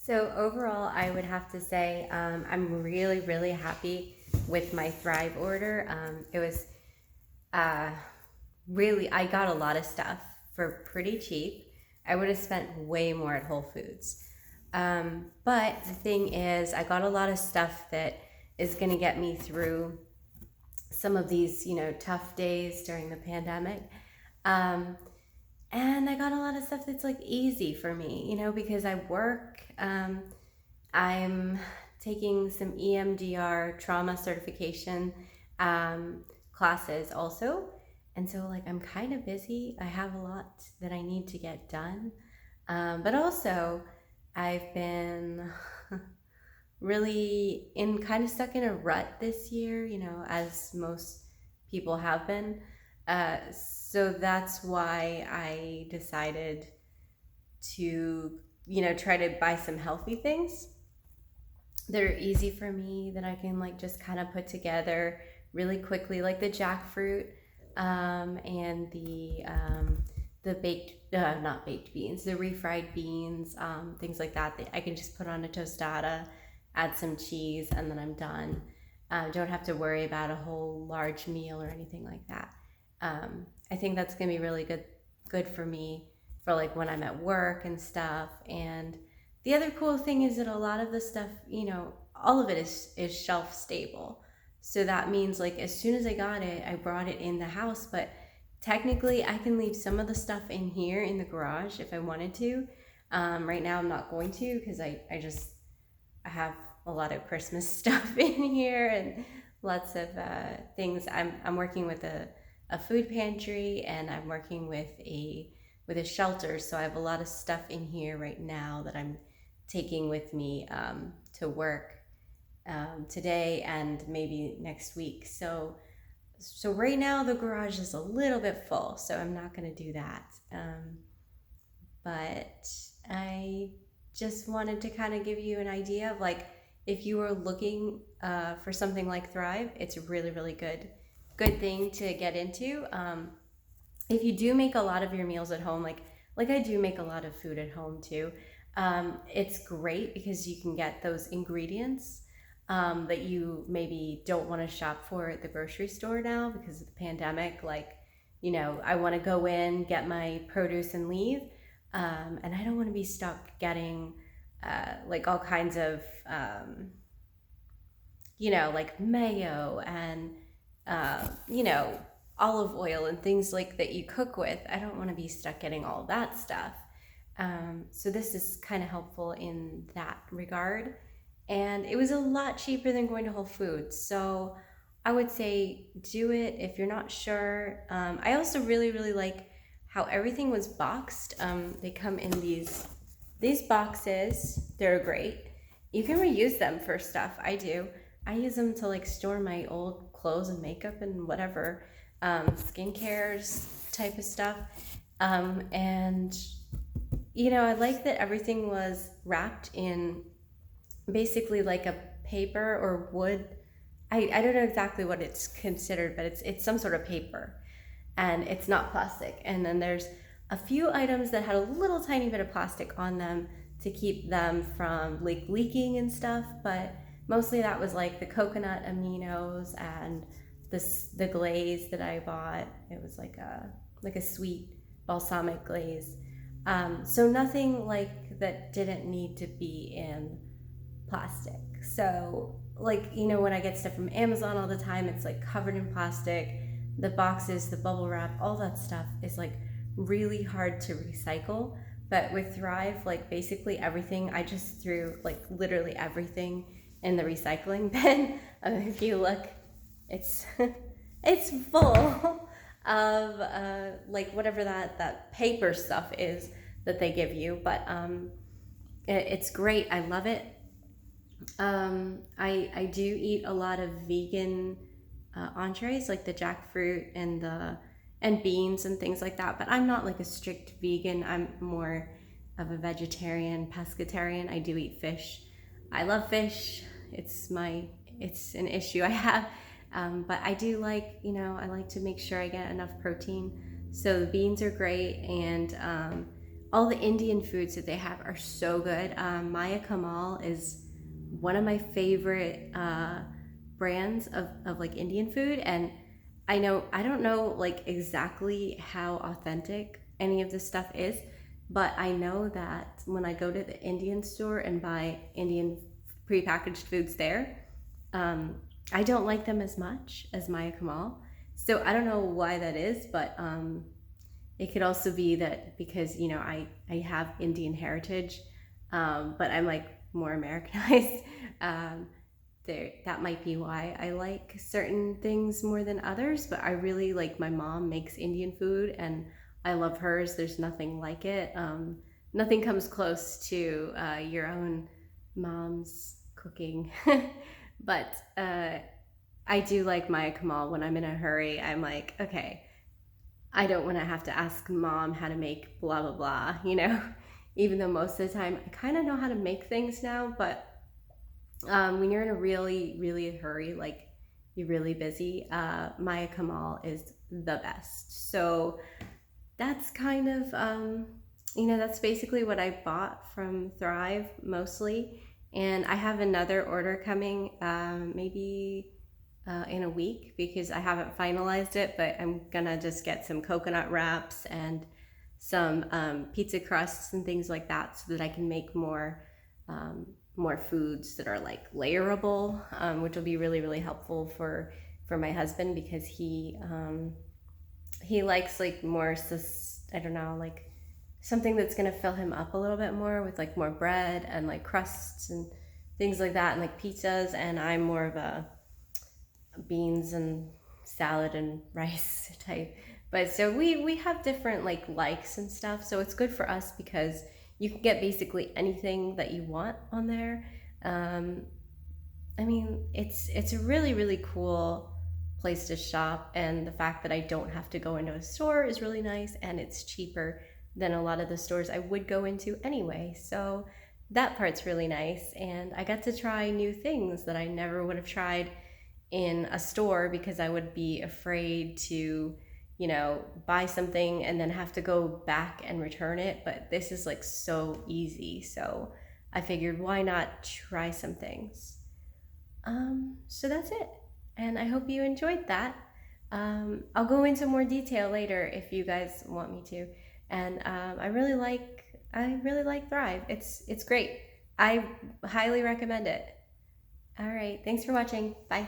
So overall, I would have to say I'm really, really happy with my Thrive order. It was uh, really, I got a lot of stuff for pretty cheap. I would have spent way more at Whole Foods. But the thing is, I got a lot of stuff that is going to get me through some of these, tough days during the pandemic. Um, and I got a lot of stuff that's like easy for me, because I work. I'm taking some EMDR trauma certification classes also. And so, like, I'm kind of busy. I have a lot that I need to get done. But also, I've been really kind of stuck in a rut this year, as most people have been. So that's why I decided to, try to buy some healthy things that are easy for me that I can like just kind of put together really quickly, like the jackfruit and the baked, not baked beans, the refried beans, things like that that I can just put on a tostada, add some cheese, and then I'm done. Don't have to worry about a whole large meal or anything like that. I think that's gonna be really good for me for like when I'm at work and stuff. And the other cool thing is that a lot of the stuff, all of it is shelf stable. So that means like as soon as I got it, I brought it in the house, but technically I can leave some of the stuff in here in the garage if I wanted to. Right now I'm not going to because I have a lot of Christmas stuff in here and lots of things. I'm working with a food pantry and I'm working with a shelter, so I have a lot of stuff in here right now that I'm taking with me to work today and maybe next week. So right now the garage is a little bit full, so I'm not going to do that. But I just wanted to kind of give you an idea of like if you are looking for something like Thrive, it's a really, really good thing to get into. If you do make a lot of your meals at home, like I do make a lot of food at home too, it's great because you can get those ingredients that you maybe don't want to shop for at the grocery store now because of the pandemic. Like, I want to go in, get my produce and leave, and I don't want to be stuck getting like all kinds of like mayo and olive oil and things like that you cook with. I don't want to be stuck getting all that stuff. So this is kind of helpful in that regard. And it was a lot cheaper than going to Whole Foods. So I would say do it if you're not sure. I also really, really like how everything was boxed. They come in these boxes. They're great. You can reuse them for stuff. I do. I use them to like store my old clothes and makeup and whatever, skincares type of stuff. And I like that everything was wrapped in basically like a paper or wood. I don't know exactly what it's considered, but it's some sort of paper and it's not plastic. And then there's a few items that had a little tiny bit of plastic on them to keep them from like leaking and stuff, but mostly that was like the coconut aminos and the glaze that I bought. It was like a sweet balsamic glaze. So nothing like that didn't need to be in plastic. So like, when I get stuff from Amazon all the time, it's like covered in plastic. The boxes, the bubble wrap, all that stuff is like really hard to recycle. But with Thrive, like basically everything, I just threw like literally everything in the recycling bin. If you look, it's it's full of like whatever that paper stuff is that they give you. But it's great. I love it. I do eat a lot of vegan entrees like the jackfruit and beans and things like that, but I'm not like a strict vegan. I'm more of a vegetarian, pescatarian. I do eat fish. I love fish. It's an issue I have, but I do like, I like to make sure I get enough protein. So the beans are great, and all the Indian foods that they have are so good. Maya Kamal is one of my favorite brands of like Indian food, and I don't know like exactly how authentic any of this stuff is, but I know that when I go to the Indian store and buy Indian prepackaged foods there, I don't like them as much as Maya Kamal. So I don't know why that is, but it could also be that because I have Indian heritage, but I'm like more Americanized. um, that might be why I like certain things more than others. But I really like, my mom makes Indian food and I love hers. There's nothing like it. Nothing comes close to your own mom's cooking. But I do like Maya Kamal. When I'm in a hurry, I'm like, okay, I don't want to have to ask mom how to make blah blah blah, even though most of the time I kind of know how to make things now. But when you're in a really really hurry, like you're really busy, Maya Kamal is the best. So that's kind of that's basically what I bought from Thrive mostly. And I have another order coming, maybe in a week, because I haven't finalized it, but I'm gonna just get some coconut wraps and some pizza crusts and things like that, so that I can make more foods that are like layerable, which will be really really helpful for my husband, because he likes like more I don't know, like something that's gonna fill him up a little bit more, with like more bread and like crusts and things like that, and like pizzas. And I'm more of a beans and salad and rice type. But so we have different like likes and stuff, so it's good for us because you can get basically anything that you want on there. I mean, it's a really really cool place to shop, and the fact that I don't have to go into a store is really nice, and it's cheaper than a lot of the stores I would go into anyway. So that part's really nice, and I got to try new things that I never would have tried in a store, because I would be afraid to buy something and then have to go back and return it. But this is like so easy, so I figured, why not try some things. So that's it, and I hope you enjoyed that. I'll go into more detail later if you guys want me to. And I really like Thrive. It's great. I highly recommend it. All right, thanks for watching. Bye.